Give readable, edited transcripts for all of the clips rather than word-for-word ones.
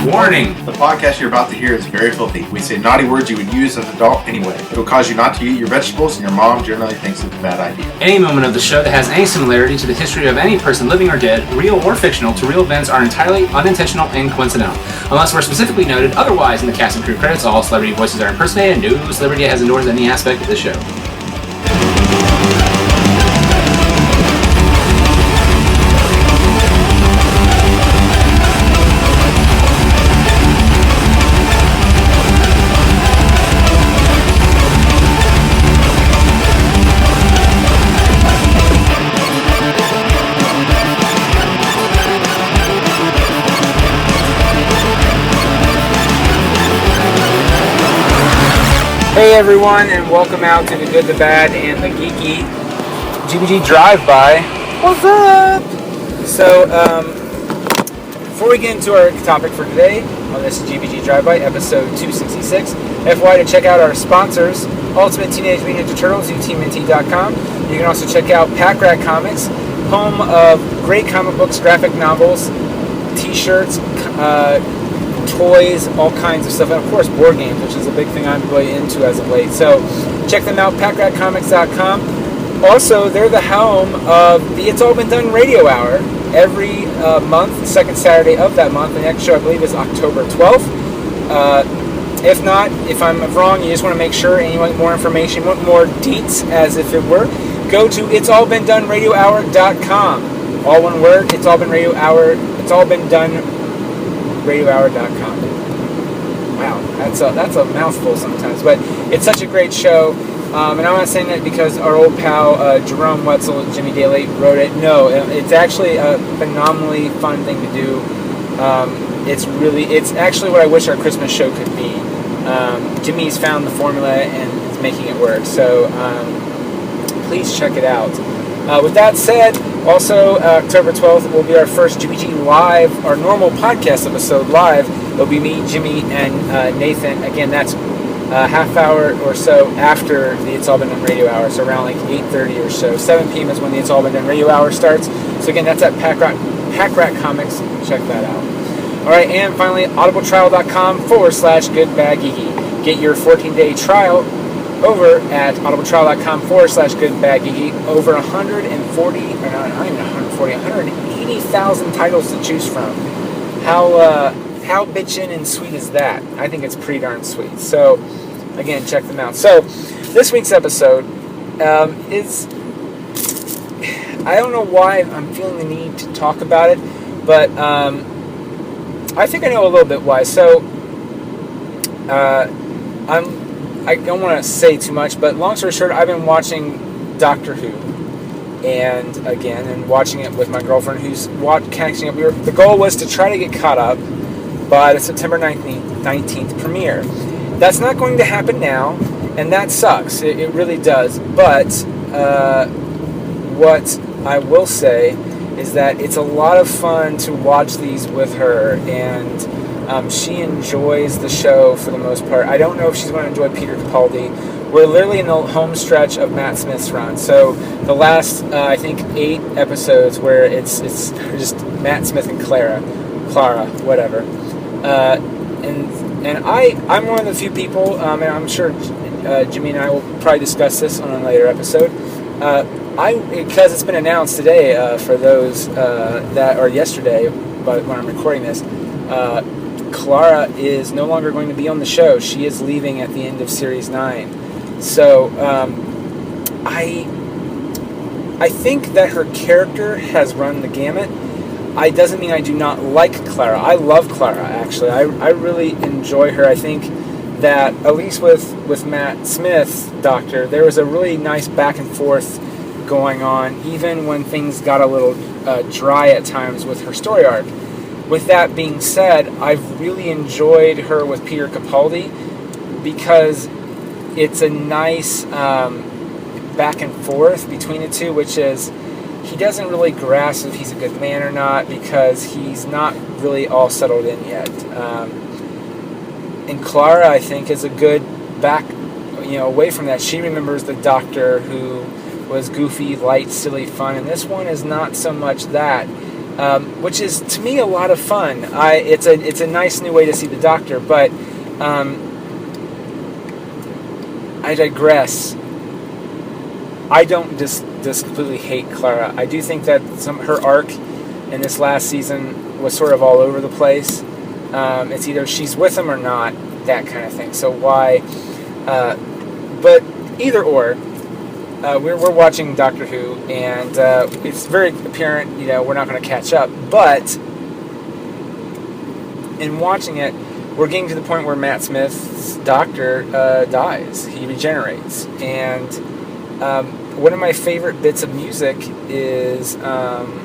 Warning! The podcast you're about to hear is very filthy. We say naughty words you would use as an adult anyway. It will cause you not to eat your vegetables, and your mom generally thinks it's a bad idea. Any moment of the show that has any similarity to the history of any person living or dead, real or fictional, to real events are entirely unintentional and coincidental. Unless we're specifically noted otherwise in the cast and crew credits, all celebrity voices are impersonated, and no celebrity has endorsed any aspect of the show. Hey everyone, and welcome out to the Good, the Bad, and the Geeky GBG Drive-By. What's up? So, before we get into our topic for today, on this GBG Drive-By, episode 266, FYI to check out our sponsors, Ultimate Teenage Mutant Ninja Turtles, UTMNT.com. You can also check out Packrat Comics, home of great comic books, graphic novels, t-shirts, toys, all kinds of stuff, and of course board games, which is a big thing I'm really into as of late. So check them out, packratcomics.com. Also, they're the home of the It's All Been Done Radio Hour every month, the second Saturday of that month. The next show, I believe, is October 12th. If not, if I'm wrong, you just want to make sure and you want more information, want more deets, as if it were, go to itsallbeendoneradiohour.com. All one word, It's All Been Radio Hour, It's All Been Done radiohour.com. Wow, that's a mouthful sometimes, but it's such a great show, and I'm not saying that because our old pal Jerome Wetzel, Jimmy Daly, wrote it. No, it's actually a phenomenally fun thing to do. It's actually what I wish our Christmas show could be. Jimmy's found the formula and is making it work, so please check it out. With that said, also, October 12th will be our first GBG Live, our normal podcast episode live. It'll be me, Jimmy, and Nathan. Again, that's a half hour or so after the It's All Been Done Radio Hour, so around like 8:30 or so. 7 p.m. is when the It's All Been Done Radio Hour starts. So again, that's at Packrat Comics. Check that out. All right, and finally, audibletrial.com/goodbadgeeky. Get your 14-day trial over at audibletrial.com/goodbadgeeky. Over 180,000 titles to choose from. How bitchin' and sweet is that? I think it's pretty darn sweet. So, again, check them out. So, this week's episode is... I don't know why I'm feeling the need to talk about it, but I think I know a little bit why. So, I don't want to say too much, but long story short, I've been watching Doctor Who, and watching it with my girlfriend, who's catching up. The goal was to try to get caught up by the September 19th premiere. That's not going to happen now, and that sucks. It really does. But what I will say is that it's a lot of fun to watch these with her, and she enjoys the show for the most part. I don't know if she's going to enjoy Peter Capaldi. We're literally in the home stretch of Matt Smith's run. So the last, I think, 8 episodes where it's just Matt Smith and Clara, whatever. And I'm one of the few people, and I'm sure Jimmy and I will probably discuss this on a later episode. Because it's been announced today for those or yesterday, but when I'm recording this, Clara is no longer going to be on the show. She is leaving at the end of Series 9. So, I think that her character has run the gamut. It doesn't mean I do not like Clara. I love Clara, actually. I really enjoy her. I think that, at least with Matt Smith's Doctor, there was a really nice back and forth going on, even when things got a little dry at times with her story arc. With that being said, I've really enjoyed her with Peter Capaldi because it's a nice back and forth between the two, which is he doesn't really grasp if he's a good man or not because he's not really all settled in yet. And Clara, I think, is a good back, away from that. She remembers the Doctor who was goofy, light, silly, fun, and this one is not so much that. which is to me a lot of fun. It's a nice new way to see the Doctor, but I digress. I don't just completely hate Clara. I do think that her arc in this last season was sort of all over the place. It's either she's with him or not, that kind of thing. So why? But either or, we're watching Doctor Who, and it's very apparent, we're not going to catch up. But in watching it, we're getting to the point where Matt Smith's Doctor dies. He regenerates, and one of my favorite bits of music is I'm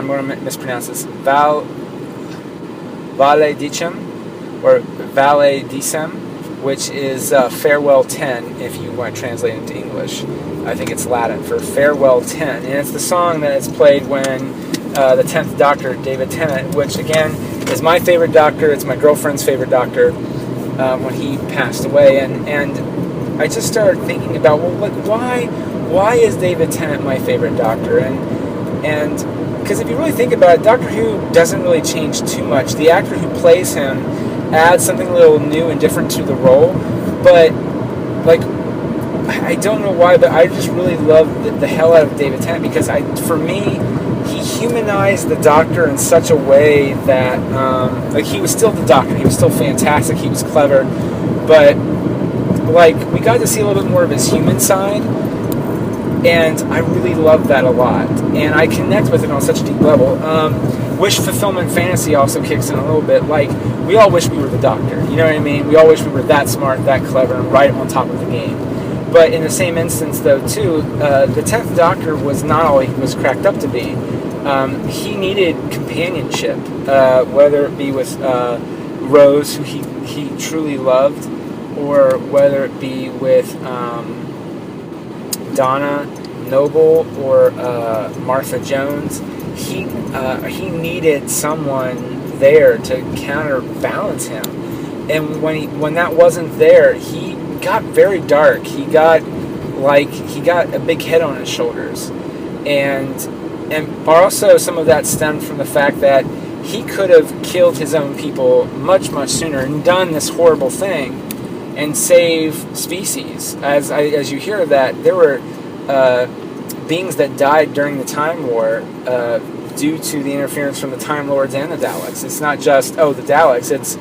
going to mispronounce this, Vale Dicem, or Vale Dicem, which is Farewell 10, if you want to translate it into English. I think it's Latin for Farewell 10, and it's the song that is played when the 10th Doctor, David Tennant, which again is my favorite Doctor, it's my girlfriend's favorite Doctor, when he passed away, and I just started thinking about, why is David Tennant my favorite Doctor? And because if you really think about it, Doctor Who doesn't really change too much. The actor who plays him adds something a little new and different to the role, but I don't know why, but I just really love the hell out of David Tennant, because for me, he humanized the Doctor in such a way that he was still the Doctor, he was still fantastic, he was clever, but we got to see a little bit more of his human side, and I really love that a lot, and I connect with it on such a deep level. Wish fulfillment fantasy also kicks in a little bit. We all wish we were the Doctor, you know what I mean? We all wish we were that smart, that clever, and right on top of the game. But in the same instance, though, too, the 10th Doctor was not all he was cracked up to be. He needed companionship, whether it be with Rose, who he truly loved, or whether it be with Donna Noble or Martha Jones. He needed someone there to counterbalance him, and when that wasn't there, he got very dark. He got a big head on his shoulders, and also some of that stemmed from the fact that he could have killed his own people much sooner and done this horrible thing and save species. As you hear that, there were beings that died during the Time War due to the interference from the Time Lords and the Daleks. It's not just, the Daleks, it's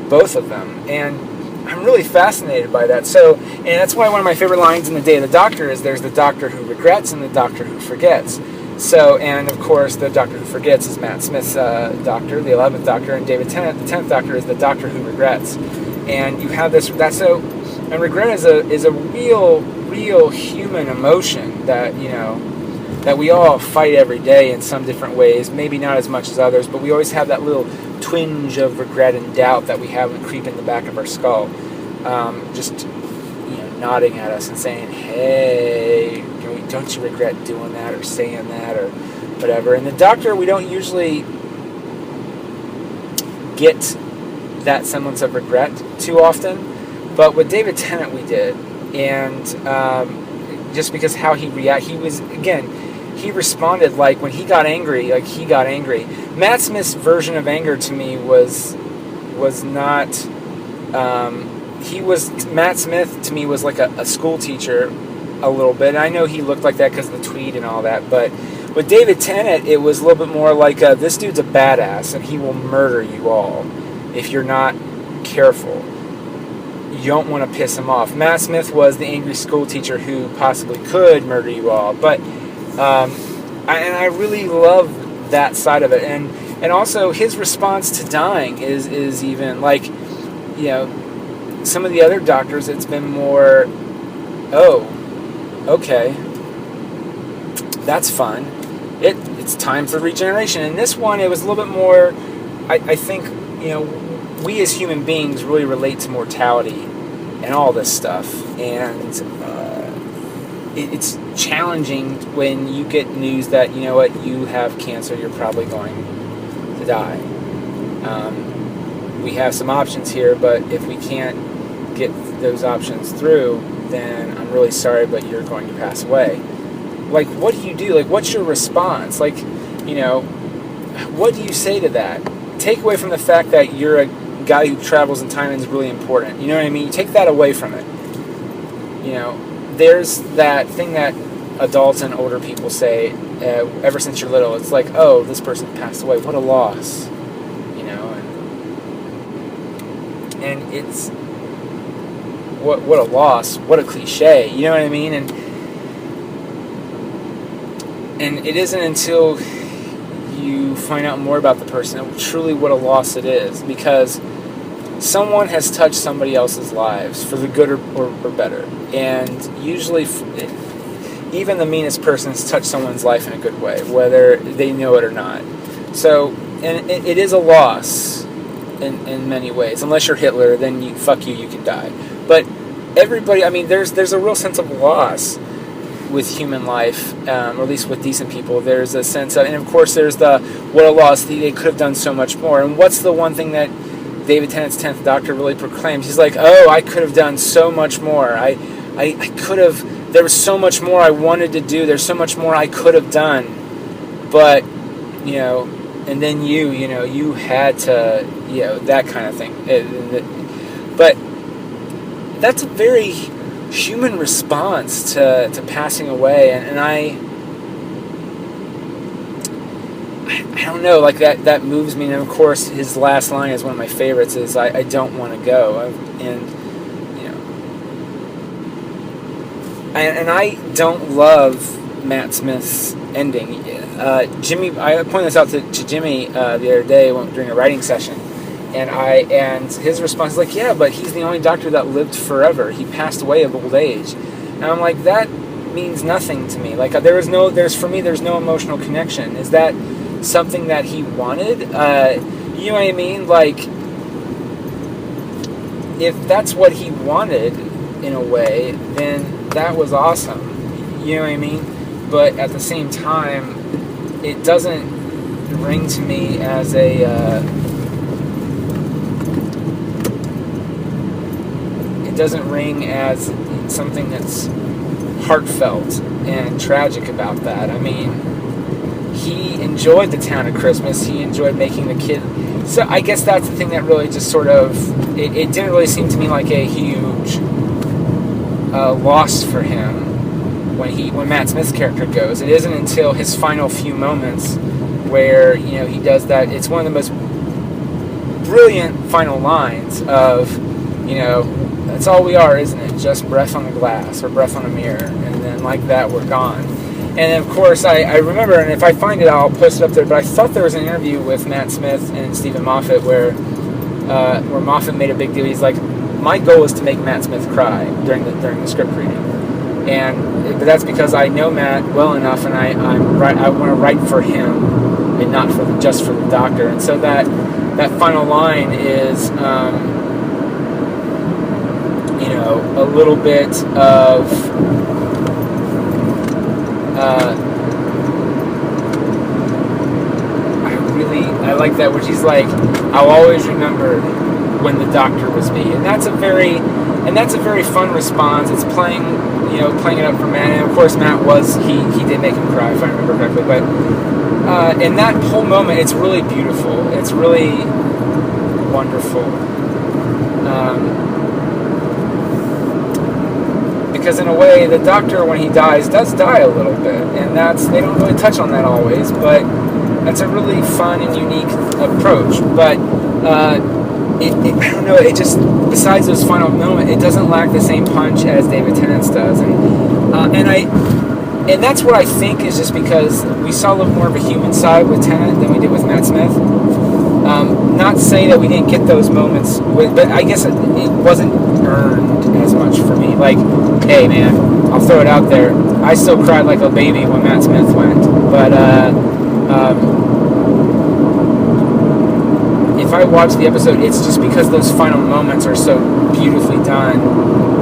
both of them. And I'm really fascinated by that. And that's why one of my favorite lines in The Day of the Doctor is there's the Doctor who regrets and the Doctor who forgets. And of course, the Doctor who forgets is Matt Smith's Doctor, the 11th Doctor, and David Tennant, the 10th Doctor, is the Doctor who regrets. And you have this, and regret is a real human emotion that, that we all fight every day in some different ways, maybe not as much as others, but we always have that little twinge of regret and doubt that we have creep in the back of our skull, just nodding at us and saying, hey, don't you regret doing that or saying that or whatever. And the Doctor, we don't usually get that semblance of regret too often, but with David Tennant we did. And just because how he reacted, he responded when he got angry, he got angry. Matt Smith's version of anger to me was not, Matt Smith to me was like a school teacher a little bit. And I know he looked like that because of the tweed and all that, but with David Tennant, it was a little bit more like, this dude's a badass and he will murder you all if you're not careful. You don't want to piss him off. Matt Smith was the angry school teacher who possibly could murder you all, but I really love that side of it, and also his response to dying is even some of the other Doctors, it's been more, okay, that's fun. It's time for regeneration. And this one, it was a little bit more, I think, we as human beings really relate to mortality and all this stuff. And it's challenging when you get news that, you have cancer, you're probably going to die. We have some options here, but if we can't get those options through, then I'm really sorry, but you're going to pass away. What do you do? What's your response? what do you say to that? Take away from the fact that you're a guy who travels in time and is really important. You know what I mean? You take that away from it. There's that thing that adults and older people say ever since you're little. It's like, oh, this person passed away. What a loss. And it's what a loss. What a cliche. You know what I mean? And it isn't until you find out more about the person truly what a loss it is, because someone has touched somebody else's lives for the good or better, and usually even the meanest person has touched someone's life in a good way, whether they know it or not. So, and it is a loss in many ways. Unless you're Hitler, then you can die. But everybody, there's a real sense of loss with human life, or at least with decent people. There's a sense of, and of course there's the what a loss, they could have done so much more. And what's the one thing that David Tennant's 10th Doctor really proclaims? He's like, oh, I could have done so much more. I could have, there was so much more I wanted to do, there's so much more I could have done, but and then you had to, that kind of thing. But that's a very human response to passing away, and I don't know, like that moves me. And of course his last line is one of my favorites, is I don't want to go. And I don't love Matt Smith's ending. Jimmy, I pointed this out to Jimmy the other day during a writing session, and his response is like, yeah, but he's the only Doctor that lived forever. He passed away of old age. And I'm like, that means nothing to me. Like, there's no emotional connection. Is that something that he wanted? You know what I mean? Like, if that's what he wanted in a way, then that was awesome. You know what I mean? But at the same time, it doesn't ring to me as it doesn't ring as something that's heartfelt and tragic about that. He enjoyed the town of Christmas. He enjoyed making the kid. So I guess that's the thing that really just sort of, it didn't really seem to me like a huge loss for him when Matt Smith's character goes. It isn't until his final few moments where he does that. It's one of the most brilliant final lines of that's all we are, isn't it? Just breath on the glass or breath on a mirror, and then like that we're gone. And of course I remember, and if I find it I'll post it up there, but I thought there was an interview with Matt Smith and Stephen Moffat where Moffat made a big deal. He's like, my goal is to make Matt Smith cry during the script reading. But that's because I know Matt well enough, and I want to write for him and not just for the Doctor. And so that final line is, a little bit of, I like that, which he's like, I'll always remember when the Doctor was me, and that's a very fun response. It's playing it up for Matt, and of course Matt he did make him cry, if I remember correctly. But in that whole moment, it's really beautiful. It's really wonderful, because in a way, the Doctor, when he dies, does die a little bit, and they don't really touch on that always, but that's a really fun and unique approach. But I don't know, it just, besides those final moments, it doesn't lack the same punch as David Tennant's does. And that's what I think is just because we saw a little more of a human side with Tennant than we did with Matt Smith. Not to say that we didn't get those moments, but I guess it wasn't earned as much for me. Like, hey man, I'll throw it out there, I still cried like a baby when Matt Smith went. But if I watch the episode, it's just because those final moments are so beautifully done.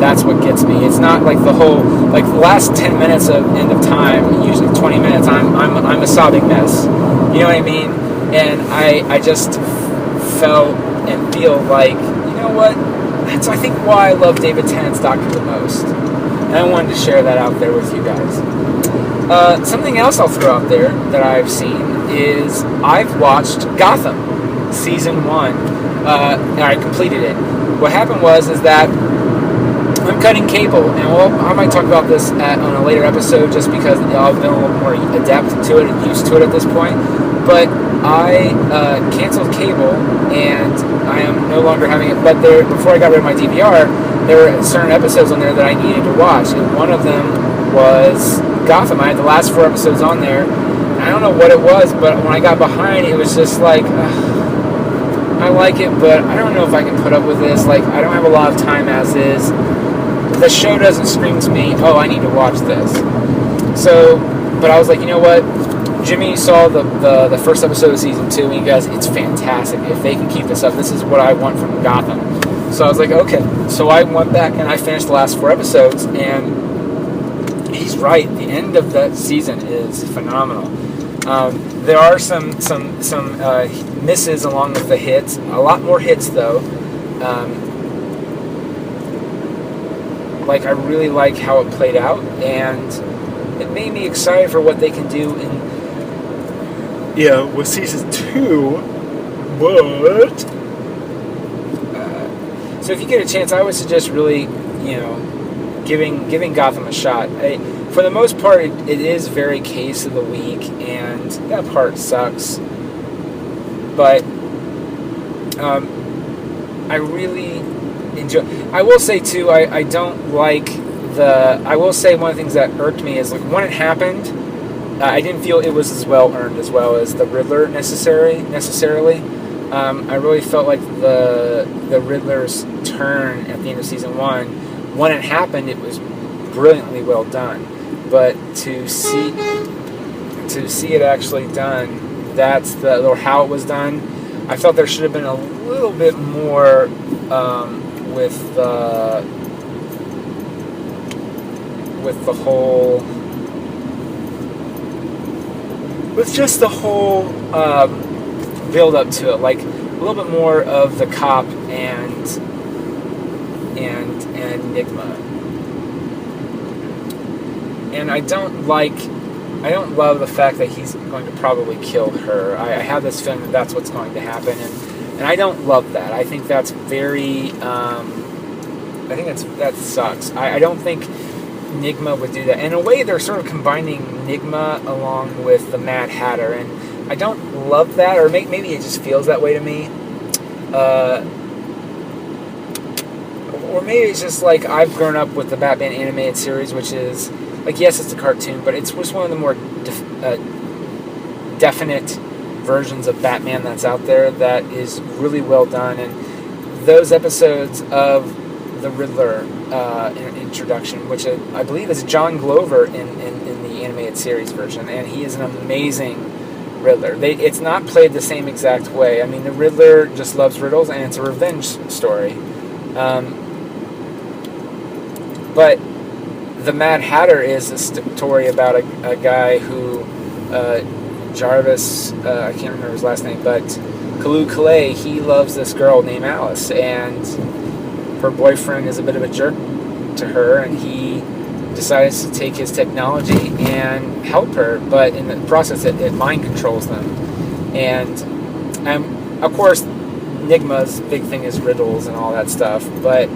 That's what gets me. It's not like the whole, like the last 10 minutes of End of Time, usually 20 minutes, I'm a sobbing mess. You know what I mean? And I just felt and feel like, you know what? That's, I think, why I love David Tennant's Doctor the most. And I wanted to share that out there with you guys. Something else I'll throw out there that I've seen is I've watched Gotham season 1, and I completed it. What happened is that I'm cutting cable, and I might talk about this on a later episode, just because I've been a little more adept to it and used to it at this point. But I canceled cable, and I am no longer having it. But before I got rid of my DVR, there were certain episodes on there that I needed to watch, and one of them was Gotham. I had the last 4 episodes on there. And I don't know what it was, but when I got behind, it was just like, I like it, but I don't know if I can put up with this. Like, I don't have a lot of time as is. The show doesn't scream to me, oh, I need to watch this. So, but I was like, you know what? Jimmy saw the first episode of season 2, and he goes, it's fantastic. If they can keep this up, this is what I want from Gotham. So I was like, okay. So I went back and I finished the last 4 episodes, and he's right. The end of that season is phenomenal. There are some misses along with the hits. A lot more hits, though. Like, I really like how it played out, and it made me excited for what they can do with season 2. But so if you get a chance, I would suggest really, giving Gotham a shot. For the most part, it is very case of the week, and that part sucks. But I really enjoy. I will say too, I don't like I will say one of the things that irked me is, like, when it happened, I didn't feel it was as well earned as well as the Riddler necessarily. I really felt like the Riddler's turn at the end of season 1, when it happened, it was brilliantly well done. But to see it actually done, or how it was done, I felt there should have been a little bit more with the whole, with just the whole build up to it, like a little bit more of the cop and Enigma. And I don't love the fact that he's going to probably kill her. I have this feeling that that's what's going to happen, and I don't love that. I think that's very, that sucks. I don't think Enigma would do that. In a way, they're sort of combining Enigma along with the Mad Hatter, and I don't love that, or maybe it just feels that way to me. Or maybe it's just like I've grown up with the Batman animated series, which is, like, yes, it's a cartoon, but it's just one of the more definite versions of Batman that's out there that is really well done. And those episodes of the Riddler introduction, which I believe is John Glover in the animated series version, and he is an amazing Riddler. It's not played the same exact way. I mean, the Riddler just loves riddles, and it's a revenge story. But the Mad Hatter is a story about a guy who, Jarvis, I can't remember his last name, but Kalu Kalei, he loves this girl named Alice, and her boyfriend is a bit of a jerk to her, and he decides to take his technology and help her, but in the process it mind controls them. And of course, Enigma's big thing is riddles and all that stuff, but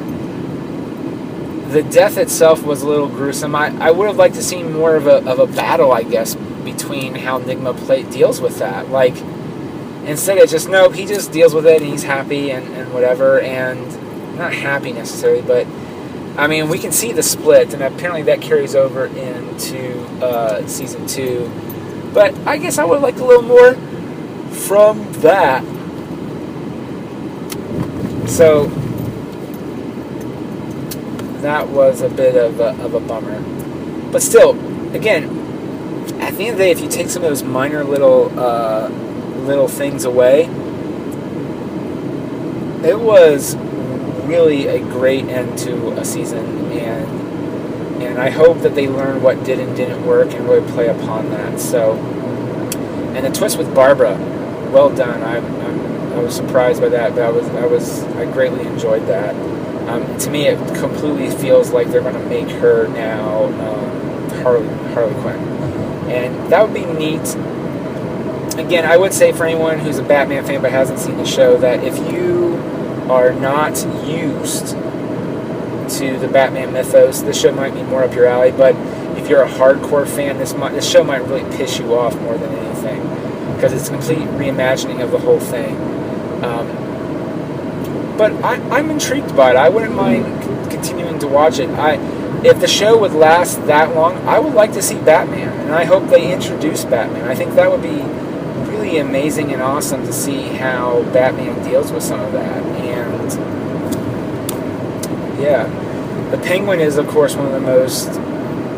the death itself was a little gruesome. I would have liked to see more of a battle, I guess, between how Enigma deals with that. Like, instead of just, nope, he just deals with it and he's happy and whatever, and not happy necessarily, but I mean, we can see the split, and apparently that carries over into season 2. But I guess I would have liked a little more from that. So that was a bit of a bummer. But still, again, at the end of the day, if you take some of those minor little things away, it was really a great end to a season, and I hope that they learn what did and didn't work and really play upon that. So, and the twist with Barbara, well done. I was surprised by that, but I greatly enjoyed that. To me, it completely feels like they're going to make her now Harley Quinn, and that would be neat. again, I would say for anyone who's a Batman fan but hasn't seen the show, that if you are not used to the Batman mythos, this show might be more up your alley. But if you're a hardcore fan, this show might really piss you off more than anything, because it's a complete reimagining of the whole thing. But I'm intrigued by it. I wouldn't mind continuing to watch it. If the show would last that long, I would like to see Batman, and I hope they introduce Batman. I think that would be really amazing and awesome to see how Batman deals with some of that. And yeah, the Penguin is, of course, one of the most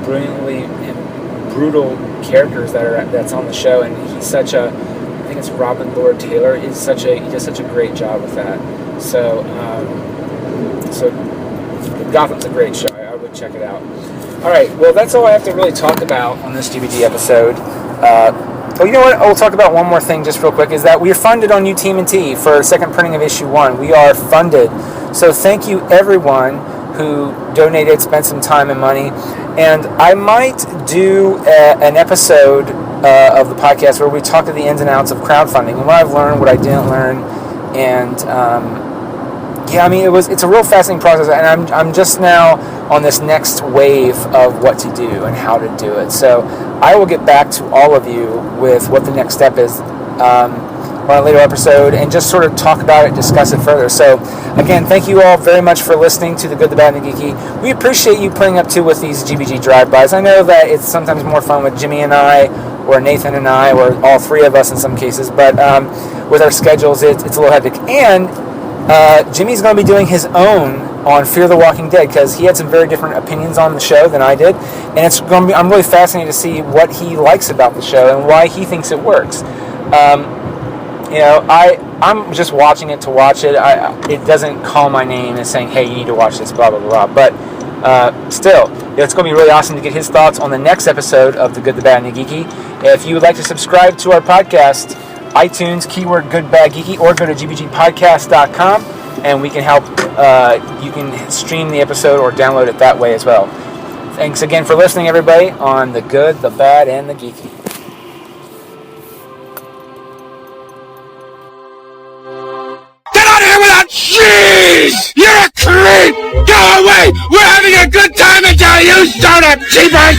brilliantly and brutal characters that's on the show, and he's such a, I think it's Robin Lord Taylor, he does such a great job with that. So Gotham's a great show. I would check it out. All right, well, that's all I have to really talk about on this DVD episode. Oh, you know what? I'll talk about one more thing just real quick, is that we are funded on New TMNT for second printing of issue 1. We are funded. So thank you, everyone who donated, spent some time and money. And I might do an episode of the podcast where we talk to the ins and outs of crowdfunding and what I've learned, what I didn't learn. And yeah, I mean, it's a real fascinating process, and I'm just now on this next wave of what to do and how to do it. So I will get back to all of you with what the next step is on a later episode, and just sort of talk about it, discuss it further. So again, thank you all very much for listening to The Good, the Bad, and the Geeky. We appreciate you putting up too with these GBG drive-bys. I know that it's sometimes more fun with Jimmy and I, or Nathan and I, or all three of us in some cases, but with our schedules, it's a little hectic. And Jimmy's going to be doing his own on Fear the Walking Dead, because he had some very different opinions on the show than I did, and it's going to be, I'm really fascinated to see what he likes about the show and why he thinks it works. You know, I'm just watching it to watch it. It doesn't call my name and saying, hey, you need to watch this, blah, blah, blah. But still, it's going to be really awesome to get his thoughts on the next episode of The Good, the Bad, and the Geeky. If you would like to subscribe to our podcast, iTunes, keyword Good, Bad, Geeky, or go to gbgpodcast.com, and we can help. You can stream the episode or download it that way as well. Thanks again for listening, everybody, on The Good, the Bad, and the Geeky. Jeez! You're a creep! Go away! We're having a good time until you start up, cheapers!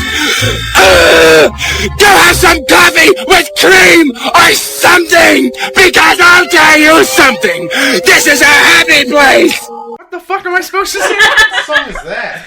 Go have some coffee with cream or something! Because I'll tell you something! This is a happy place! What the fuck am I supposed to say? What song is that?